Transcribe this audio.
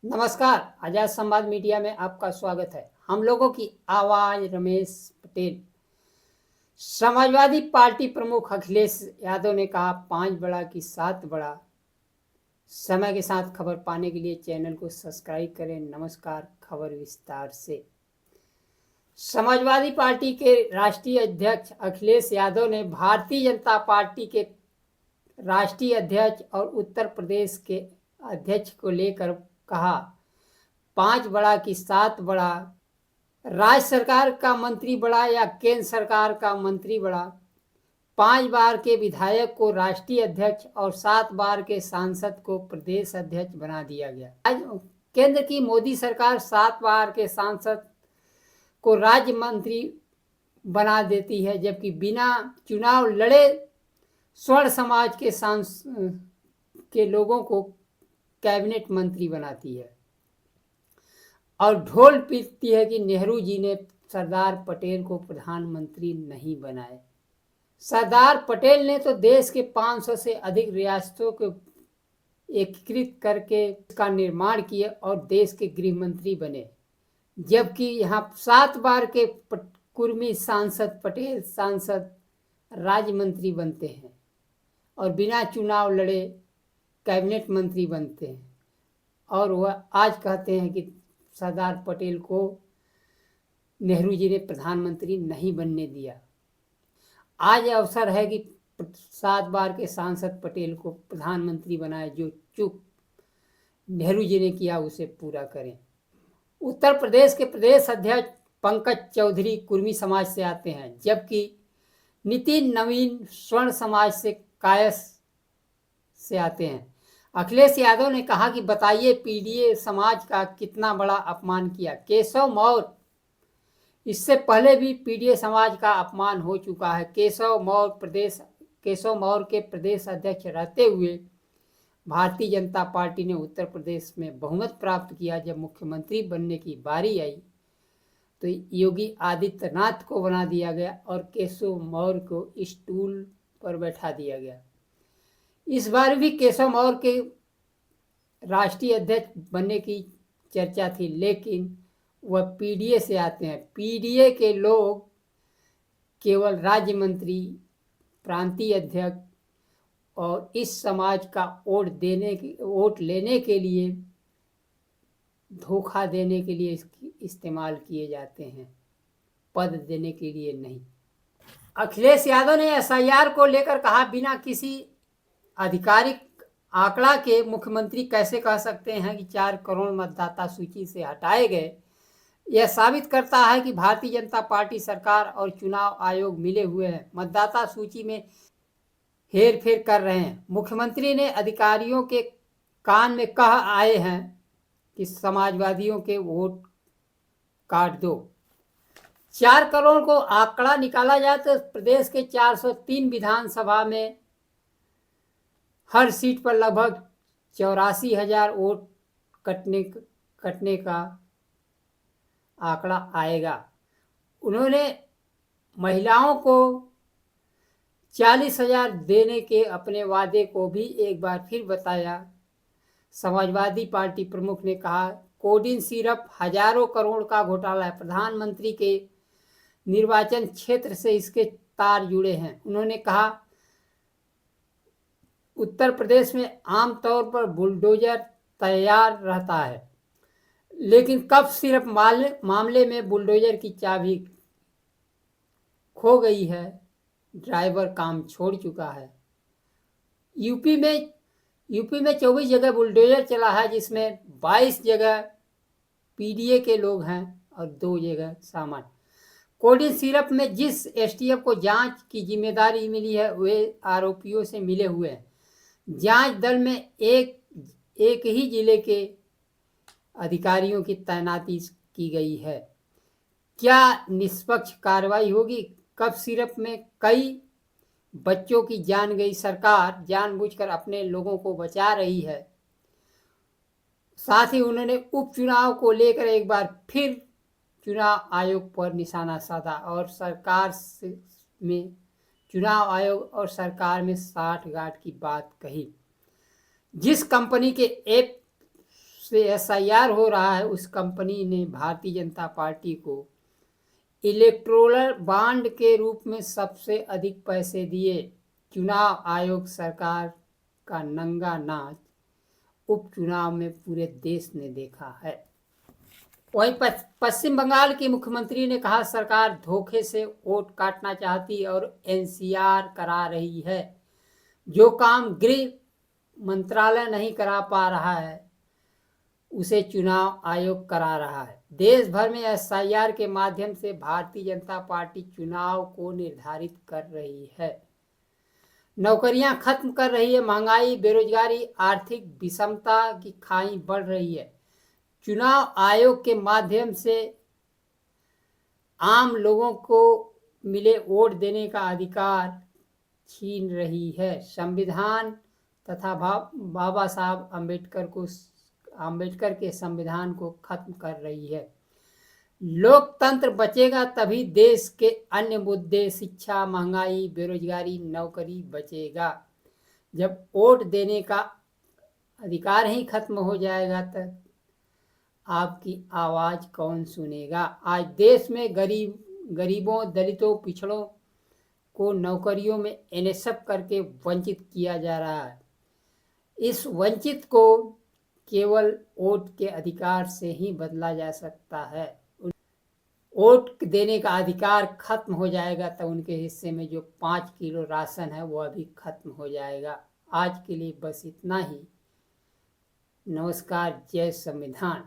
नमस्कार। आजाद संवाद मीडिया में आपका स्वागत है। हम लोगों की आवाज रमेश पटेल। समाजवादी पार्टी प्रमुख अखिलेश यादव ने कहा 5 बड़ा की 7 बड़ा। समय के साथ खबर पाने के लिए चैनल को सब्सक्राइब करें। नमस्कार, खबर विस्तार से। समाजवादी पार्टी के राष्ट्रीय अध्यक्ष अखिलेश यादव ने भारतीय जनता पार्टी के राष्ट्रीय अध्यक्ष और उत्तर प्रदेश के अध्यक्ष को लेकर कहा 5 बड़ा की 7 बड़ा। राज्य सरकार का मंत्री बड़ा या केंद्र सरकार का मंत्री बड़ा। 5 बार के विधायक को राष्ट्रीय अध्यक्ष और 7 बार के सांसद को प्रदेश अध्यक्ष बना दिया गया। आज केंद्र की मोदी सरकार 7 बार के सांसद को राज्य मंत्री बना देती है, जबकि बिना चुनाव लड़े स्वर्ण समाज के लोगों को कैबिनेट मंत्री बनाती है और ढोल पीटती है कि नेहरू जी ने सरदार पटेल को प्रधानमंत्री नहीं बनाए। सरदार पटेल ने तो देश के 500 से अधिक रियासतों को एकीकृत करके इसका निर्माण किया और देश के गृह मंत्री बने, जबकि यहाँ 7 बार के कुर्मी सांसद पटेल सांसद राज्य मंत्री बनते हैं और बिना चुनाव लड़े कैबिनेट मंत्री बनते हैं। और वह आज कहते हैं कि सरदार पटेल को नेहरू जी ने प्रधानमंत्री नहीं बनने दिया। आज अवसर है कि 7 बार के सांसद पटेल को प्रधानमंत्री बनाए। जो चूक नेहरू जी ने किया उसे पूरा करें। उत्तर प्रदेश के प्रदेश अध्यक्ष पंकज चौधरी कुर्मी समाज से आते हैं, जबकि नितिन नवीन स्वर्ण समाज से कायस से आते हैं। अखिलेश यादव ने कहा कि बताइए पीडीए समाज का कितना बड़ा अपमान किया। केशव मौर्य, इससे पहले भी पीडीए समाज का अपमान हो चुका है। केशव मौर्य के प्रदेश अध्यक्ष रहते हुए भारतीय जनता पार्टी ने उत्तर प्रदेश में बहुमत प्राप्त किया। जब मुख्यमंत्री बनने की बारी आई तो योगी आदित्यनाथ को बना दिया गया और केशव मौर्य को स्टूल पर बैठा दिया गया। इस बार भी केशव मौर्य के राष्ट्रीय अध्यक्ष बनने की चर्चा थी, लेकिन वह पीडीए से आते हैं। पीडीए के लोग केवल राज्य मंत्री, प्रांतीय अध्यक्ष और इस समाज का वोट लेने के लिए, धोखा देने के लिए इस्तेमाल किए जाते हैं, पद देने के लिए नहीं। अखिलेश यादव ने एसआईआर को लेकर कहा बिना किसी आधिकारिक आंकड़ा के मुख्यमंत्री कैसे कह सकते हैं कि 4 करोड़ मतदाता सूची से हटाए गए। यह साबित करता है कि भारतीय जनता पार्टी सरकार और चुनाव आयोग मिले हुए हैं, मतदाता सूची में हेरफेर कर रहे हैं। मुख्यमंत्री ने अधिकारियों के कान में कह आए हैं कि समाजवादियों के वोट काट दो। 4 करोड़ को आंकड़ा निकाला जाए तो प्रदेश के 403 विधानसभा में हर सीट पर लगभग 84,000 वोट कटने का आंकड़ा आएगा। उन्होंने महिलाओं को 40,000 देने के अपने वादे को भी एक बार फिर बताया। समाजवादी पार्टी प्रमुख ने कहा कोडिन सिर्फ हजारों करोड़ का घोटाला है, प्रधानमंत्री के निर्वाचन क्षेत्र से इसके तार जुड़े हैं। उन्होंने कहा उत्तर प्रदेश में आमतौर पर बुलडोजर तैयार रहता है, लेकिन कब सिर्फ मामले में बुलडोजर की चाबी खो गई है, ड्राइवर काम छोड़ चुका है। यूपी में 24 जगह बुलडोजर चला है, जिसमें 22 जगह पीडीए के लोग हैं और 2 जगह सामान्य। कोडिन सिरप में जिस एसटीएफ को जांच की जिम्मेदारी मिली है वे आरोपियों से मिले हुए हैं। जांच दल में एक ही जिले के अधिकारियों की तैनाती की गई है। क्या निष्पक्ष कार्रवाई होगी? कब सिरप में कई बच्चों की जान गई, सरकार जानबूझकर अपने लोगों को बचा रही है। साथ ही उन्होंने उपचुनाव को लेकर एक बार फिर चुनाव आयोग पर निशाना साधा और चुनाव आयोग और सरकार में साठगांठ की बात कही। जिस कंपनी के ऐप पे SIR हो रहा है, उस कंपनी ने भारतीय जनता पार्टी को इलेक्टोरल बॉन्ड के रूप में सबसे अधिक पैसे दिए। चुनाव आयोग सरकार का नंगा नाच उपचुनाव में पूरे देश ने देखा है। वहीं पश्चिम बंगाल की मुख्यमंत्री ने कहा, सरकार धोखे से वोट काटना चाहती और NCR करा रही है। जो काम गृह मंत्रालय नहीं करा पा रहा है, उसे चुनाव आयोग करा रहा है। देश भर में SIR के माध्यम से भारतीय जनता पार्टी चुनाव को निर्धारित कर रही है, नौकरियां खत्म कर रही है, महंगाई, बेरोजगारी, आर्थिक विषमता की खाई बढ़ रही है। चुनाव आयोग के माध्यम से आम लोगों को मिले वोट देने का अधिकार छीन रही है। संविधान तथा बाबा साहब अम्बेडकर के संविधान को खत्म कर रही है। लोकतंत्र बचेगा तभी देश के अन्य मुद्दे, शिक्षा, महंगाई, बेरोजगारी, नौकरी बचेगा। जब वोट देने का अधिकार ही खत्म हो जाएगा तो आपकी आवाज कौन सुनेगा। आज देश में गरीबों, दलितों, पिछड़ों को नौकरियों में NSF करके वंचित किया जा रहा है। इस वंचित को केवल वोट के अधिकार से ही बदला जा सकता है। वोट देने का अधिकार खत्म हो जाएगा तो उनके हिस्से में जो 5 किलो राशन है वो अभी खत्म हो जाएगा। आज के लिए बस इतना ही। नमस्कार। जय संविधान।